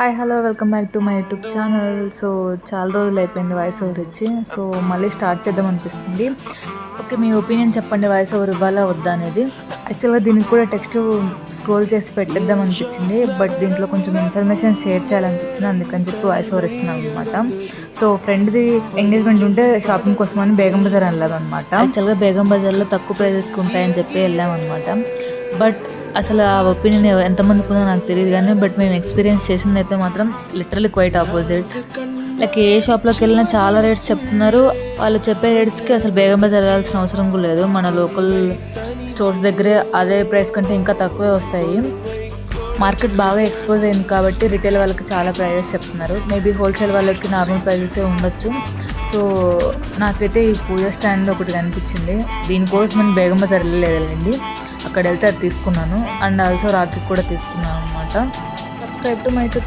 Hi hello welcome back to my YouTube channel. So చాలా రోజులు అయిపోయింది వాయిస్ ఓవర్ ఇచ్చి. సో మళ్ళీ స్టార్ట్ చేద్దాం అనిపిస్తుంది. ఓకే, మీ ఒపీనియన్ చెప్పండి, వాయిస్ ఓవర్ ఇవ్వాలా వద్దా అనేది. యాక్చువల్గా దీనికి కూడా టెక్స్ట్ స్క్రోల్ చేసి పెట్టేద్దాం అనిపించింది, బట్ దీంట్లో కొంచెం ఇన్ఫర్మేషన్ షేర్ చేయాలనిపించింది, అందుకని చెప్పి వాయిస్ ఓవర్ ఇస్తున్నాం అనమాట. సో ఫ్రెండ్ది ఎంగేజ్మెంట్ ఉంటే షాపింగ్ కోసం అని బేగం బజార్ వెళ్ళామన్నమాట. యాక్చువల్గా బేగం బజార్లో తక్కువ ప్రైజెస్కి ఉంటాయని చెప్పి వెళ్ళామన్నమాట. బట్ అసలు ఆ ఒపీనియన్ ఎంతమందికి ఉందో నాకు తెలియదు కానీ, బట్ మేము ఎక్స్పీరియన్స్ చేసింది అయితే మాత్రం literally quite opposite. Like a షాప్లోకి వెళ్ళినా చాలా రేట్స్ చెప్తున్నారు. వాళ్ళు చెప్పే రేట్స్కి అసలు బేగం బజార్ వెళ్ళాల్సిన అవసరం కూడా లేదు. మన లోకల్ స్టోర్స్ దగ్గరే అదే ప్రైస్ కంటే ఇంకా తక్కువే వస్తాయి. మార్కెట్ బాగా ఎక్స్పోజ్ అయింది కాబట్టి రిటైల్ వాళ్ళకి చాలా ప్రైజెస్ చెప్తున్నారు. మేబీ హోల్సేల్ వాళ్ళకి నార్మల్ ప్రైజెసే ఉండొచ్చు. సో నాకైతే ఈ పూజ స్టాండ్ ఒకటి కనిపించింది. దీనికోసం నేను బేగం బజార్ వెళ్ళలేదండి, అక్కడ వెళ్తే అది తీసుకున్నాను. అండ్ ఆల్సో రాఖీ కూడా తీసుకున్నాను అనమాట. Subscribe to my YouTube channel.